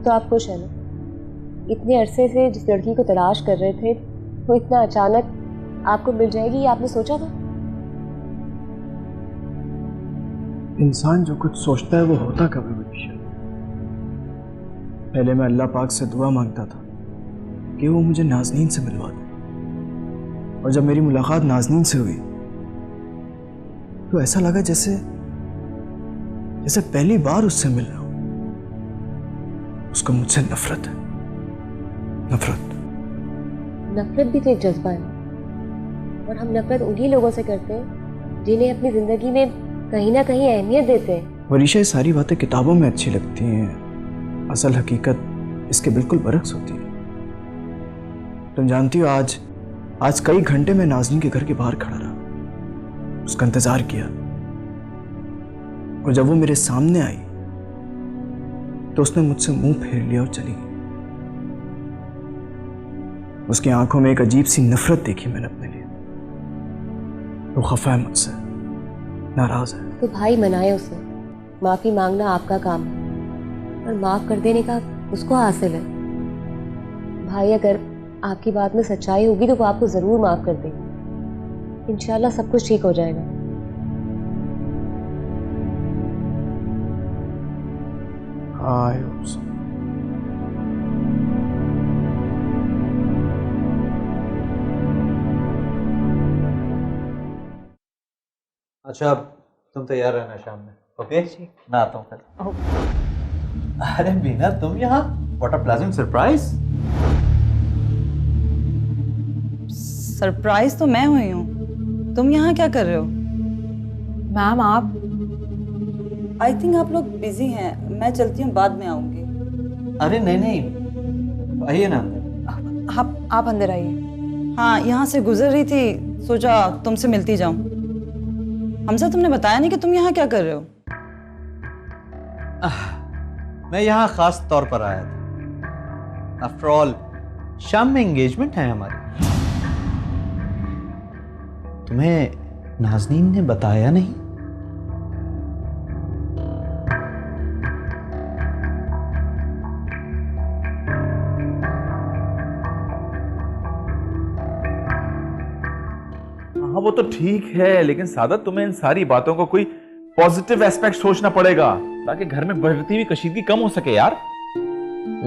अब तो आप खुश हैं ना? इतने अरसे से जिस लड़की को तलाश कर रहे थे वो इतना अचानक आपको मिल जाएगी, ये आपने सोचा था? इंसान जो कुछ सोचता है वो होता कब है विदिशा? पहले मैं अल्लाह पाक से दुआ मांगता था कि वो मुझे नाज़नीन से मिलवा दे, और जब मेरी मुलाकात नाज़नीन से हुई तो ऐसा लगा जैसे जैसे पहली बार उससे मिल रहा हूं। उसको मुझसे नफरत है। नफरत भी तो एक जज्बा है, और हम नफरत उन्हीं लोगों से करते हैं जिन्हें अपनी जिंदगी में कहीं ना कहीं अहमियत देते हैं। वरीशा, ये सारी बातें किताबों में अच्छी लगती हैं, असल हकीकत इसके बिल्कुल बरक्स होती है। तुम जानती हो, आज कई घंटे में नाज़नीन के घर के बाहर खड़ा रहा, उसका इंतजार किया, और जब वो मेरे सामने आई तो उसने मुझसे मुंह फेर लिया और चली गई। उसकी आंखों में एक अजीब सी नफरत देखी मैंने अपने लिए। वो खफा है मुझसे, नाराज है। तो भाई मनाए उसे, माफी मांगना आपका काम है और माफ कर देने का उसको हासिल है। भाई अगर आपकी बात में सच्चाई होगी तो वो आपको जरूर माफ कर देगी। इंशाल्लाह सब कुछ ठीक हो जाएगा। अच्छा, अब तुम तैयार रहना शाम में, ओके? मैं आता हूँ फिर। अरे बीना, तुम यहाँ? What a pleasant surprise. Surprise तो मैं हुई हूँ, तुम यहाँ क्या कर रहे हो? मैम आप? आई थिंक आप लोग बिजी हैं, मैं चलती हूँ, बाद में आऊंगी। अरे नहीं, आइए ना अंदर। आप अंदर आइए। हाँ, यहाँ से गुजर रही थी, सोचा तुमसे मिलती जाऊं। हमसे तुमने बताया नहीं कि तुम यहाँ क्या कर रहे हो? मैं यहाँ खास तौर पर आया था। आफ्टर ऑल शाम में एंगेजमेंट है हमारी। तुम्हें नाज़नीन ने बताया नहीं? हाँ वो तो ठीक है, लेकिन सादत तुम्हें इन सारी बातों को कोई पॉजिटिव एस्पेक्ट सोचना पड़ेगा ताकि घर में बढ़ती हुई कशीदगी कम हो सके यार।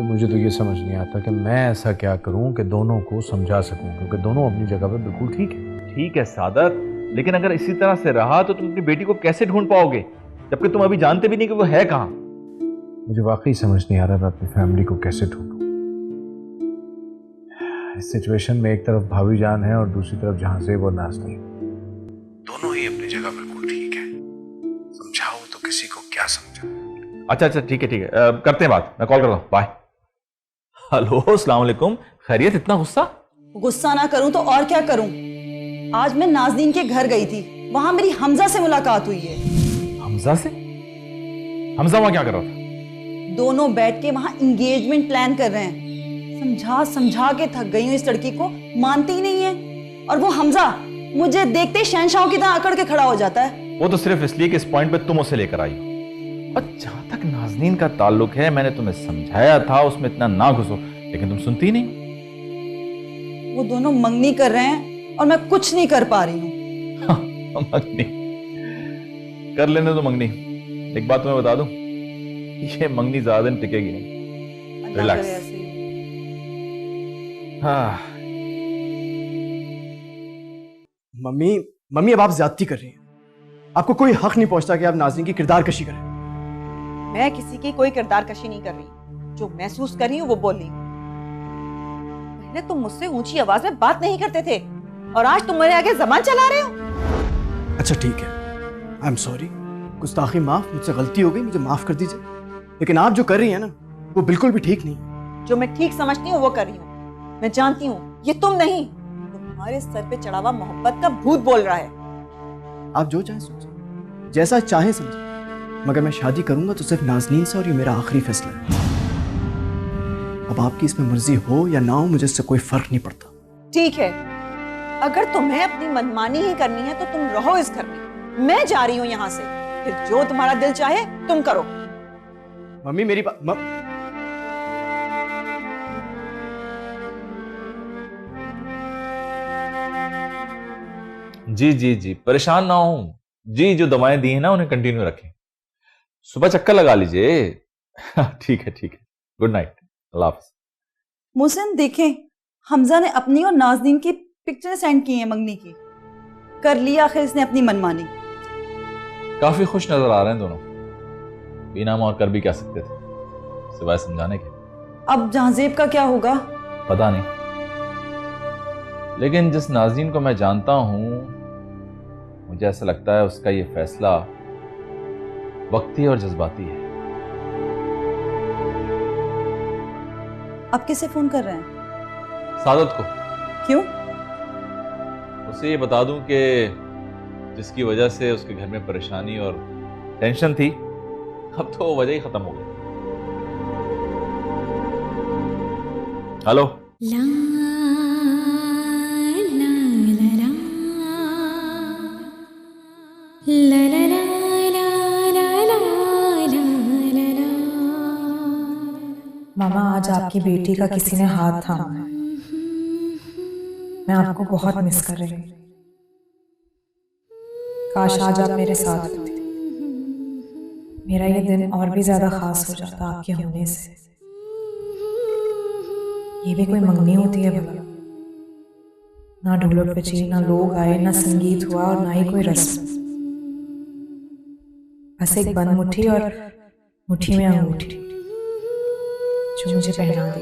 मुझे तो ये समझ नहीं आता कि मैं ऐसा क्या करूं कि दोनों को समझा सकूं, क्योंकि दोनों अपनी जगह पे बिल्कुल ठीक है। ठीक है सादत, लेकिन अगर इसी तरह से रहा तो तुम अपनी बेटी को कैसे ढूंढ पाओगे, जबकि तुम अभी जानते भी नहीं कि वो है कहाँ। मुझे वाकई समझ नहीं आ रहा मैं अपनी फैमिली को कैसे ढूंढूं। इस सिचुएशन में एक तरफ भाभी जान है और दूसरी तरफ जहांज़ेब और नाज़नीन, दोनों ही अपनी जगह बिल्कुल ठीक है। समझाओ तो किसी को क्या समझाऊं। अच्छा ठीक है करते हैं बात, मैं कॉल कर रहा हूँ, बाय। हेलो, अस्सलाम वालेकुम, खैरियत? इतना गुस्सा? गुस्सा ना करूं तो और क्या करूं? आज मैं नाज़नीन के घर गई थी, वहां मेरी हमजा से मुलाकात हुई है। हमजा से? हमजा वहां क्या कर रहा था? दोनों बैठ के वहां एंगेजमेंट प्लान कर रहे हैं। समझा के थक गई हूँ, इस लड़की को मानती ही नहीं है। और वो हमजा मुझे देखते ही शहंशाह की तरह अकड़ के खड़ा हो जाता है। वो तो सिर्फ इसलिए कि इस पॉइंट पे तुम उसे लेकर आई हो। और जहां तक नाज़नीन का ताल्लुक है, मैंने तुम्हें समझाया था उसमें इतना ना घुसो, लेकिन तुम सुनती नहीं। वो दोनों मंगनी कर रहे हैं और मैं कुछ नहीं कर पा रही हूँ। हाँ, मंगनी कर लेने तो मंगनी। एक बात तुम्हें बता दूं, ये मंगनी ज्यादा दिन टिकेगी नहीं। रिलैक्स। हाँ। मम्मी अब आप ज्यादती कर रही हैं। आपको कोई हक नहीं पहुंचता कि आप नाज़नीन की किरदार कशी करें। मैं किसी की कोई किरदार कशी नहीं कर रही, जो महसूस कर रही हूँ वो बोल रही हूँ। पहले तुम मुझसे ऊंची आवाज में बात नहीं करते थे और आज तुम मेरे आगे ज़बान चला रहे हो। अच्छा ठीक है, आई एम सॉरी, गुस्ताखी माफ, मुझसे गलती हो गई, मुझे माफ कर दीजिए। लेकिन आप जो कर रही हैं ना, वो बिल्कुल भी ठीक नहीं। जो मैं ठीक समझती हूँ वो कर रही हूँ। मैं जानती हूँ ये तुम नहीं, तुम्हारे सर पे चढ़ा हुआ मोहब्बत का भूत बोल रहा है। आप जो चाहे सोचें, जैसा चाहे समझें, मगर मैं शादी करूंगा तो सिर्फ नाज़नीन से, और ये मेरा आखिरी फैसला है। अब आपकी इसमें मर्जी हो या ना हो, मुझे इससे कोई फर्क नहीं पड़ता। ठीक है, अगर तुम्हें अपनी मनमानी ही करनी है तो तुम रहो इस घर में। मैं जा रही हूँ यहाँ से, फिर जो तुम्हारा दिल चाहे तुम करो। मम्मी मेरी बात जी जी जी, परेशान ना हो जी। जो दवाएं दी हैं ना उन्हें कंटिन्यू रखें। सुबह चक्कर लगा लीजिए। ठीक है ठीक है। गुड नाइट, अल्लाह हाफिज। मोहसिन देखें, हमजा ने अपनी और नाजनीन की पिक्चर सेंड की हैं मंगनी की। कर लिया आखिर इसने अपनी मनमानी। काफी खुश नजर आ रहे हैं दोनों। बिना और कर भी क्या सकते थे सिवाय समझाने के। अब जहांजेब का क्या होगा? पता नहीं, लेकिन जिस नाज़रीन को मैं जानता हूं मुझे ऐसा लगता है उसका ये फैसला वक्ती और जज्बाती है। अब किसे फोन कर रहे हैं? सादत को। क्यों? उसे ये बता दूं कि जिसकी वजह से उसके घर में परेशानी और टेंशन थी, अब तो वो वजह ही खत्म हो गई। हेलो। मामा, आज आपकी बेटी का किसी ने हाथ थामा है। मैं आपको बहुत मिस कर रही हूँ। काश आज आप मेरे साथ होते। मेरा ये दिन और भी ज्यादा खास हो जाता आपके होने से। ये भी कोई मंगनी होती है भला? ना ढोलक बजी, ना लोग आए, ना संगीत हुआ और ना ही कोई रस्म। बस एक बंद मुट्ठी और मुट्ठी में अंगूठी जो मुझे पहना दी।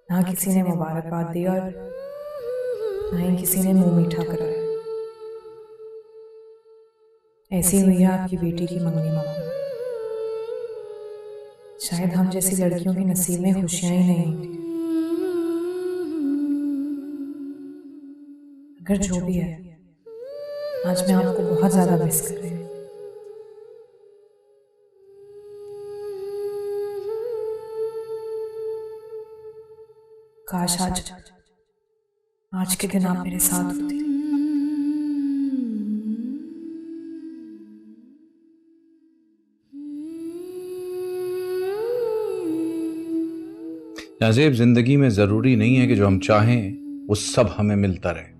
ना किसी ने मुबारकबाद दी और ना ही किसी ने मुंह मीठा कराया। ऐसी हुई है आपकी बेटी की मंगनी मामा। शायद हम जैसी लड़कियों के नसीब में खुशियां ही नहीं होती। अगर जो भी है, आज मैं आपको बहुत ज्यादा मिस कर रही हूँ। काश आज के दिन आप मेरे साथ होते। नाज़ेब, जिंदगी में जरूरी नहीं है कि जो हम चाहें वो सब हमें मिलता रहे।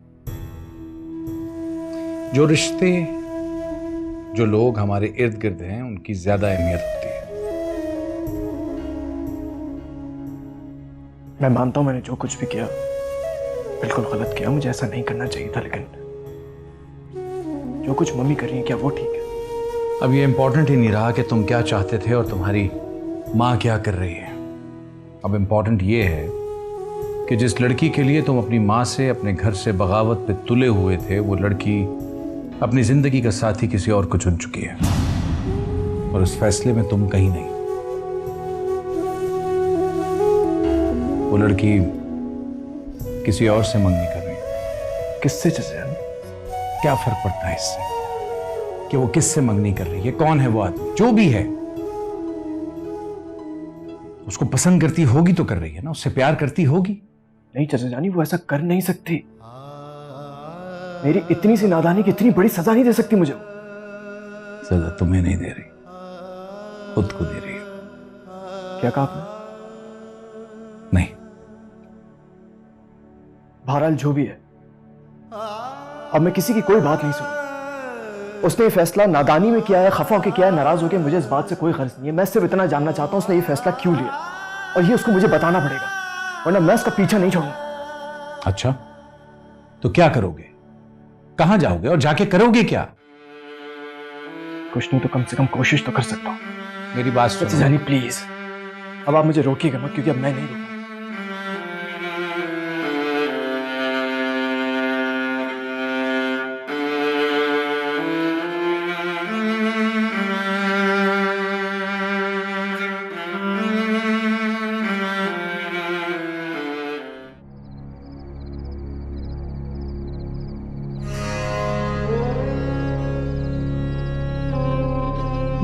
जो रिश्ते, जो लोग हमारे इर्द गिर्द हैं, उनकी ज्यादा अहमियत होती है। मैं मानता हूं मैंने जो कुछ भी किया बिल्कुल गलत किया, मुझे ऐसा नहीं करना चाहिए था, लेकिन जो कुछ मम्मी कर रही है क्या वो ठीक है? अब ये इंपॉर्टेंट ही नहीं रहा कि तुम क्या चाहते थे और तुम्हारी माँ क्या कर रही है। अब इम्पॉर्टेंट ये है कि जिस लड़की के लिए तुम अपनी माँ से, अपने घर से बगावत पे तुले हुए थे, वो लड़की अपनी जिंदगी का साथी किसी और को चुन चुकी है और इस फैसले में तुम कहीं नहीं। वो लड़की किसी और से मंगनी कर रही है। किससे जैसे? क्या फर्क पड़ता है इससे कि वो किससे मंगनी कर रही है? कौन है वो आदमी? जो भी है, उसको पसंद करती होगी तो कर रही है ना, उससे प्यार करती होगी। नहीं चाचा जानी, वो ऐसा कर नहीं सकती। मेरी इतनी सी नादानी की इतनी बड़ी सजा नहीं दे सकती मुझे। सजा तुम्हें नहीं दे रही, खुद को दे रही है। क्या कहा आपने? नहीं, बहरहाल जो भी है, अब मैं किसी की कोई बात नहीं सुनूंगा। उसने ये फैसला नादानी में किया है, खफा होकर किया है, नाराज होकर, मुझे इस बात से कोई गर्ज नहीं है। मैं सिर्फ इतना जानना चाहता हूं उसने ये फैसला क्यों लिया, और ये उसको मुझे बताना पड़ेगा, वरना मैं उसका पीछा नहीं छोड़ूंगा। अच्छा तो क्या करोगे? कहां जाओगे और जाके करोगे क्या? कुछ नहीं तो कम से कम कोशिश तो कर सकता हूं। मेरी बात सुनो जानी प्लीज, अब आप मुझे रोकिएगा मत, क्योंकि अब मैं नहीं रोकूंगा।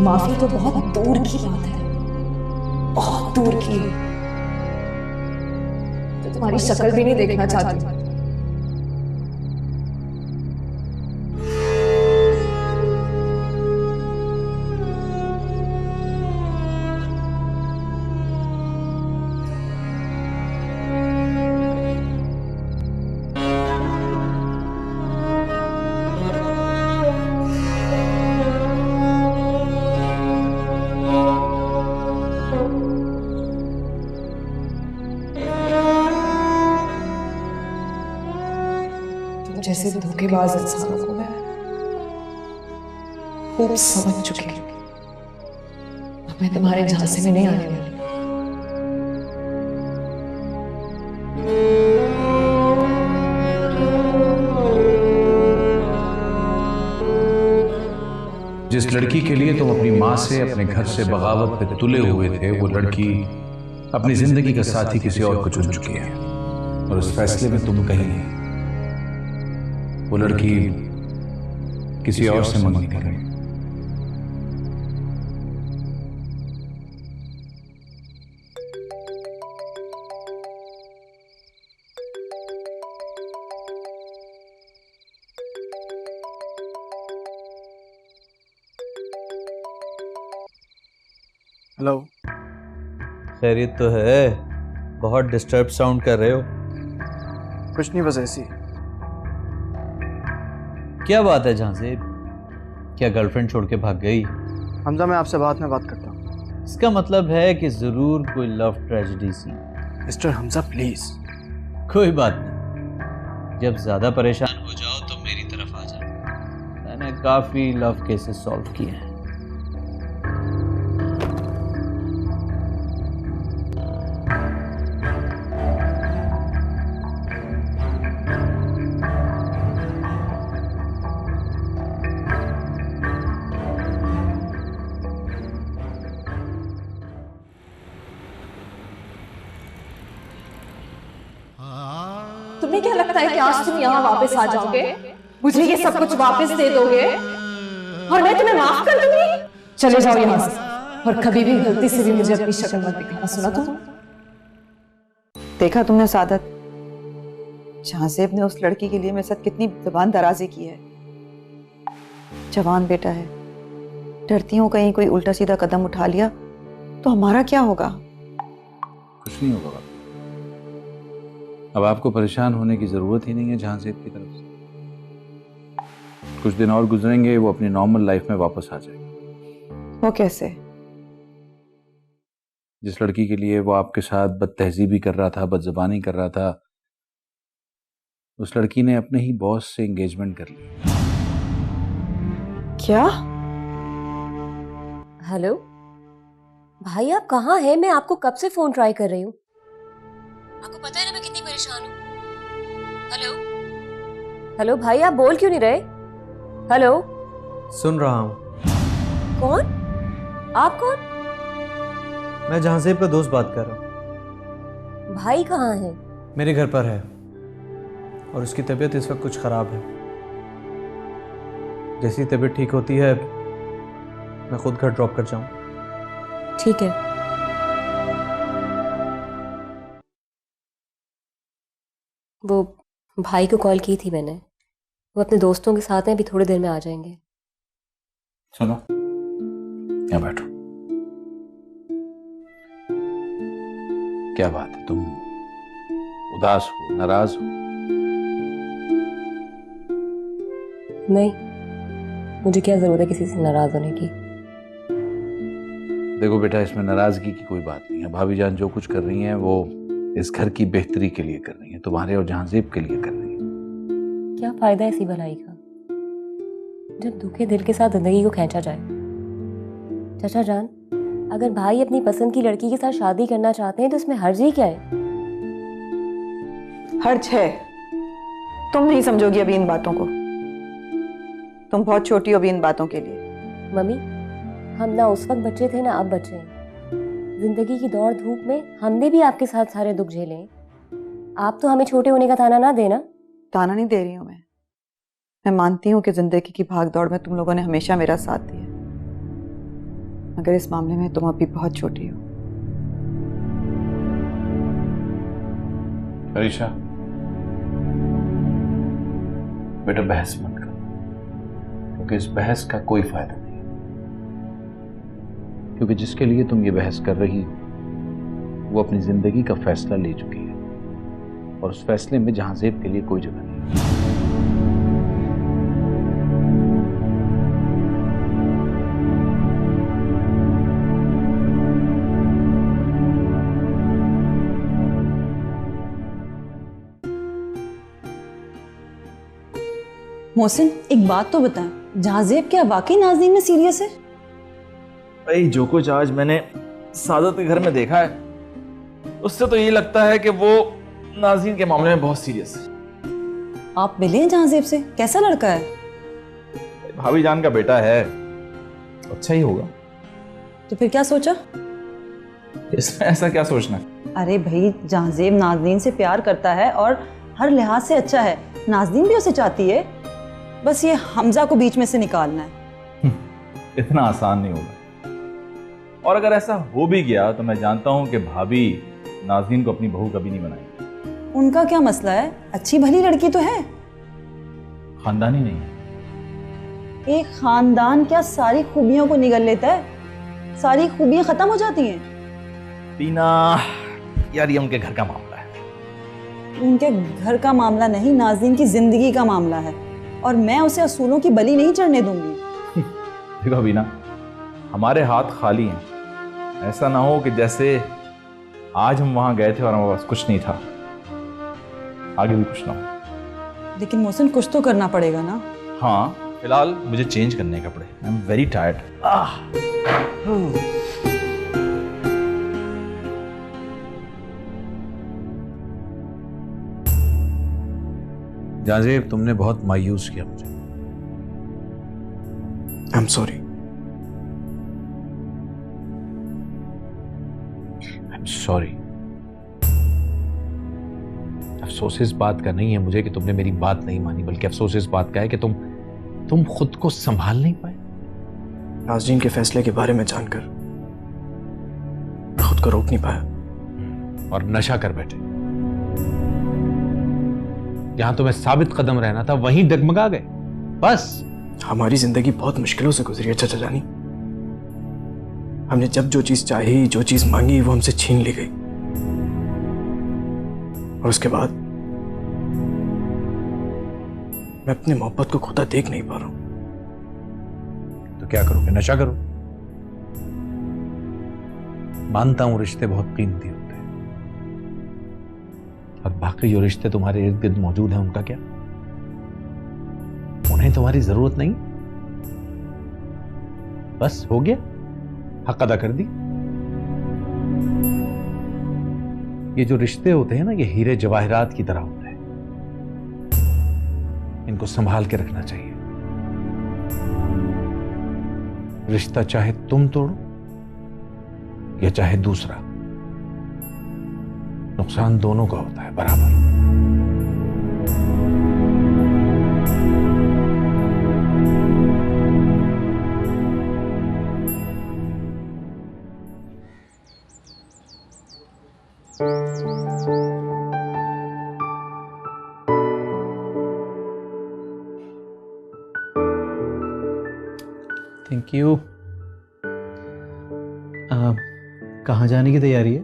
माफी तो बहुत दूर की बात है, बहुत दूर की। तो तुम्हारी शक्ल भी नहीं देखना चाहती। तुम जैसे धोखेबाज इंसानों को मैं खूब समझ चुकी हूँ। अब मैं तुम्हारे झांसे में नहीं आने वाली। जिस लड़की के लिए तुम अपनी माँ से अपने घर से बगावत पे तुले हुए थे, वो लड़की अपनी जिंदगी का साथी किसी और को चुन चुकी है और उस फैसले में तुम कहीं नहीं। वो लड़की किसी और से मंगनी कर रही है। हेलो। खैरियत तो है? बहुत डिस्टर्ब साउंड कर रहे हो। कुछ नहीं, बस ऐसी। क्या बात है झांसे? क्या गर्लफ्रेंड छोड़ के भाग गई? हमजा, मैं आपसे बाद में बात करता हूँ। इसका मतलब है कि जरूर कोई लव ट्रेजेडी सी। Mister Hamza please. कोई बात नहीं, जब ज्यादा परेशान हो जाओ तो मेरी तरफ आ जाओ। मैंने काफी लव केसेस सॉल्व किए हैं। तुम्हें क्या लगता है कि आज तुम यहाँ वापस आ जाओगे, मुझे ये सब कुछ वापस दे दोगे और मैं तुम्हें माफ कर दूंगी? चले जाओ यहाँ से और कभी भी गलती से भी मुझे अपनी शक्ल मत दिखाना, सुना तुम? देखा तुमने सादत, झांसेब ने उस लड़की के लिए मेरे साथ कितनी जुबान दराजी की है। जवान बेटा है, डरती हूँ कहीं कोई उल्टा सीधा कदम उठा लिया तो हमारा क्या होगा। कुछ नहीं होगा। अब आपको परेशान होने की जरूरत ही नहीं है झांसेब की तरफ से। कुछ दिन और गुजरेंगे, वो अपनी नॉर्मल लाइफ में वापस आ जाएगी। वो कैसे? जिस लड़की के लिए वो आपके साथ बदतहजीबी कर रहा था, बदजबानी कर रहा था, उस लड़की ने अपने ही बॉस से एंगेजमेंट कर ली। क्या? हेलो भाई, आप कहाँ हैं? मैं आपको कब से फोन ट्राई कर रही हूँ। आपको पता है ना मैं कितनी परेशान हूँ। हेलो हेलो भाई, आप बोल क्यों नहीं रहे? हेलो। सुन रहा हूँ। कौन? आप कौन? मैं झांसेब का दोस्त बात कर रहा हूँ। भाई कहाँ है? मेरे घर पर है और उसकी तबीयत इस वक्त कुछ खराब है। जैसी तबीयत ठीक होती है मैं खुद घर ड्रॉप कर जाऊँ। ठीक है। वो भाई को कॉल की थी मैंने, वो अपने दोस्तों के साथ हैं, अभी थोड़ी देर में आ जाएंगे। सुनो, यहाँ बैठो। क्या बात है, तुम उदास हो, नाराज हो? नहीं, मुझे क्या जरूरत है किसी से नाराज होने की। देखो बेटा, इसमें नाराजगी की कोई बात नहीं है। भाभी जान जो कुछ कर रही हैं वो इस घर की बेहतरी के लिए कर रही है, तुम्हारे और झांसेब के लिए कर रही है। क्या फायदा है ऐसी भलाई का जब दुखे दिल के साथ जिंदगी को खींचा जाए। चाचा जान, अगर भाई अपनी पसंद की लड़की के साथ शादी करना चाहते हैं तो इसमें हर्ज ही क्या है? हर्ज है। तुम नहीं समझोगी अभी इन बातों को, तुम बहुत छोटी हो अभी इन बातों के लिए। मम्मी, हम ना उस वक्त बच्चे थे ना अब बच्चे हैं। जिंदगी की दौड़ धूप में हमने भी आपके साथ सारे दुख झेले। आप तो हमें छोटे होने का ताना ना देना। ताना नहीं दे रही हूं मैं मानती हूं कि जिंदगी की भाग दौड़ में तुम लोगों ने हमेशा मेरा साथ दिया, मगर इस मामले में तुम अभी बहुत छोटी हो। अरीशा, बेटा बहस मत कर, क्योंकि इस बहस का कोई फायदा नहीं। क्योंकि जिसके लिए तुम ये बहस कर रही वो अपनी जिंदगी का फैसला ले चुकी है और उस फैसले में झांसेब के लिए कोई जगह नहीं। मोहसिन एक बात तो बताएं, जाजेब क्या वाकई नाज़नीन में सीरियस है? भाई जो कुछ आज मैंने सादत के घर में देखा है उससे तो ये लगता है कि वो नाज़नीन के मामले में बहुत सीरियस है। आप मिले जाजेब से? कैसा लड़का है? भाभी जान का बेटा है, अच्छा ही होगा। तो फिर क्या सोचा? इसमें ऐसा क्या सोचना है? अरे भाई, जाजेब नाज़नीन से प्यार करता है और हर लिहाज से अच्छा है, नाज़नीन भी उसे चाहती है, बस ये हमजा को बीच में से निकालना है। इतना आसान नहीं होगा, और अगर ऐसा हो भी गया तो मैं जानता हूं कि भाभी नाज़नीन को अपनी बहू कभी नहीं बनाएगी। उनका क्या मसला है? अच्छी भली लड़की तो है। खानदानी नहीं है। एक खानदान क्या सारी खूबियों को निगल लेता है? सारी खूबियां खत्म हो जाती हैं। बीना यार, ये उनके घर का मामला है। उनके घर का मामला नहीं, नाज़नीन की जिंदगी का मामला है, और मैं उसे असूलों की बलि नहीं चढ़ने दूंगी। देखो बीना, हमारे हाथ खाली हैं। ऐसा ना हो कि जैसे आज हम वहां गए थे और हमारे पास कुछ नहीं था, आगे भी कुछ ना हो। लेकिन मोहसिन कुछ तो करना पड़ेगा ना। हाँ, फिलहाल मुझे चेंज करने कपड़े, आई एम वेरी टायर्ड। जाजेब, तुमने बहुत मायूस किया मुझे। I am sorry. I am sorry. अफसोस इस बात का नहीं है मुझे कि तुमने मेरी बात नहीं मानी, बल्कि अफसोस इस बात का है कि तुम खुद को संभाल नहीं पाए। नाज़नीन के फैसले के बारे में जानकर मैं खुद को रोक नहीं पाया और नशा कर बैठे। जहां तुम्हें साबित कदम रहना था वहीं डगमगा गए। बस हमारी जिंदगी बहुत मुश्किलों से गुजरी है चाचा जानी। हमने जब जो चीज चाही, जो चीज मांगी, वो हमसे छीन ली गई, और उसके बाद मैं अपनी मोहब्बत को खोता देख नहीं पा रहा हूं। तो क्या करोगे? नशा करो। मानता हूं रिश्ते बहुत कीमती होते हैं, और बाकी जो रिश्ते तुम्हारे इर्द गिर्द मौजूद हैं उनका क्या? उन्हें तुम्हारी जरूरत नहीं। बस हो गया, हक अदा कर दी। ये जो रिश्ते होते हैं ना, ये हीरे जवाहरात की तरह होते हैं, इनको संभाल के रखना चाहिए। रिश्ता चाहे तुम तोड़ो या चाहे दूसरा, नुकसान दोनों का होता है बराबर। Thank you. कहाँ जाने की तैयारी है?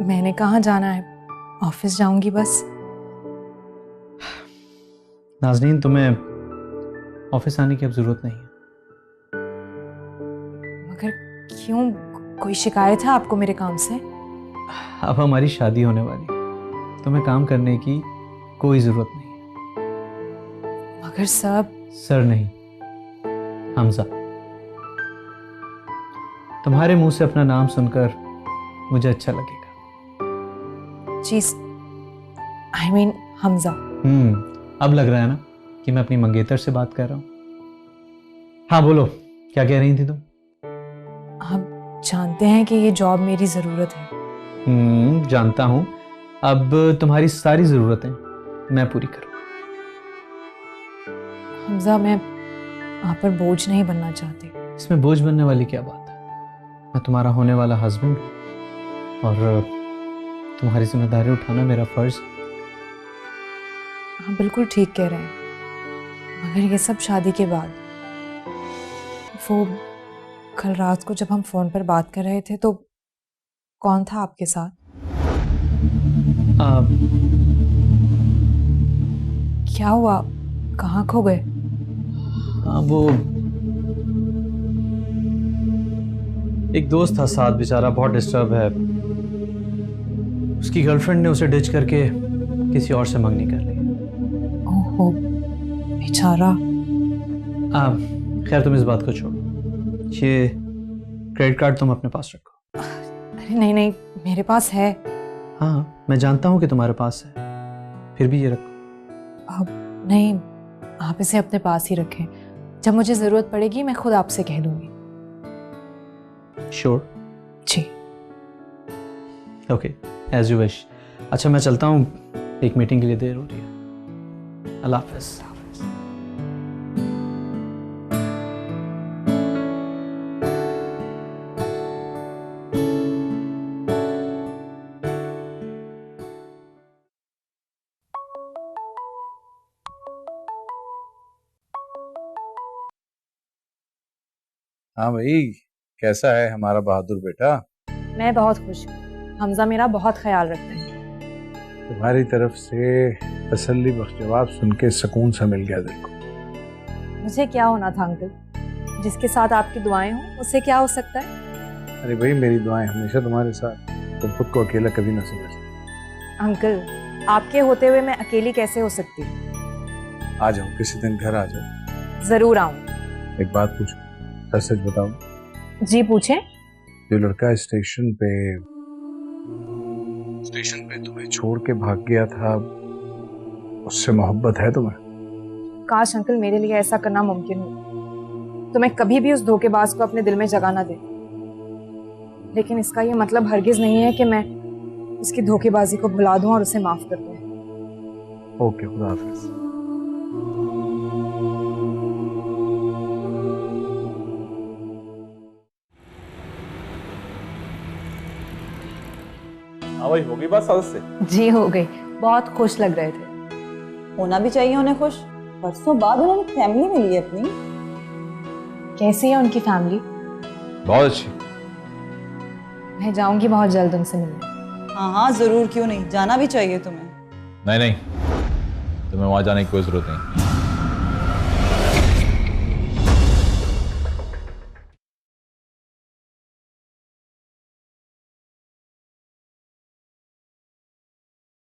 मैंने कहाँ जाना है, ऑफिस जाऊंगी बस। नाज़नीन, तुम्हें ऑफिस आने की अब जरूरत नहीं है। मगर क्यों, कोई शिकायत है आपको मेरे काम से? अब हमारी शादी होने वाली, तुम्हें काम करने की कोई जरूरत नहीं है। मगर सब सर नहीं, हमजा। तुम्हारे मुंह से अपना नाम सुनकर मुझे अच्छा लगेगा। चीज, आई मीन हमजा। अब लग रहा है ना कि मैं अपनी मंगेतर से बात कर रहा हूँ। हाँ बोलो, क्या कह रही थी तुम? आप जानते हैं कि ये जॉब मेरी जरूरत है। जानता हूँ। अब तुम्हारी सारी जरूरतें मैं पूरी करूँ। हमजा, मैं आप पर बोझ नहीं बनना चाहती। इसमें बोझ बनने वाली क्या बात है? मैं तुम्हारा होने वाला हस्बैंड हूँ, और तुम्हारी जिम्मेदारी उठाना मेरा फर्ज है। आप बिल्कुल ठीक कह रहे हैं, मगर ये सब शादी के बाद। वो कल रात को जब हम फोन पर बात कर रहे थे तो कौन था आपके साथ? क्या हुआ, कहाँ खो गए? हाँ, वो एक दोस्त था साथ, बेचारा बहुत डिस्टर्ब है। उसकी गर्लफ्रेंड ने उसे डिच करके किसी और से मंगनी कर ली। ओहो, बेचारा। खैर तुम इस बात को छोड़ो, ये क्रेडिट कार्ड तुम अपने पास रखो। अरे नहीं नहीं, मेरे पास है। हाँ मैं जानता हूँ कि तुम्हारे पास है, फिर भी ये रखो। अब नहीं, आप इसे अपने पास ही रखें। जब मुझे जरूरत पड़ेगी मैं खुद आपसे कह दूंगी। श्योर? जी। Okay, as you wish. अच्छा मैं चलता हूँ, एक मीटिंग के लिए देर हो रही है। अल्लाह हाफ़िज़। हाँ भाई, कैसा है हमारा बहादुर बेटा? मैं बहुत खुश हूँ। हमजा मेरा बहुत ख्याल रखते हैं। तुम्हारी तरफ से तसल्ली बख्श जवाब सुन के सुकून सा मिल गया दिल को। मुझे क्या होना था अंकल? जिसके साथ आपकी दुआएं हों उससे क्या हो सकता है? अरे भाई, मेरी दुआएं हमेशा तुम्हारे साथ, तुम खुद को अकेला कभी ना समझना। अंकल, आपके होते हुए मैं अकेली कैसे हो सकती? आ जाओ, किसी दिन घर आ जाओ। जरूर आऊं। एक बात पूछो, सच सच बताओ, जी पूछें। जो लड़का स्टेशन पे तुम्हें छोड़ के भाग गया था, उससे मोहब्बत है तुम्हें? काश अंकल मेरे लिए ऐसा करना मुमकिन हो तो मैं कभी भी उस धोखेबाज को अपने दिल में जगह ना दे। लेकिन इसका ये मतलब हरगिज नहीं है कि मैं उसकी धोखेबाजी को भुला दूं और उसे माफ कर दूं। ओके, खुदा हाफिज। हाँ भाई, होगी बात सादत से? जी हो गई। बहुत खुश लग रहे थे। होना भी चाहिए उन्हें खुश। बरसों बाद उन्होंने फैमिली मिली है अपनी। कैसी है उनकी फैमिली? बहुत अच्छी। मैं जाऊंगी बहुत जल्द उनसे मिलने। हाँ हाँ जरूर, क्यों नहीं, जाना भी चाहिए तुम्हें। नहीं नहीं, तुम्हें वहां जाने की कोई जरूरत नहीं।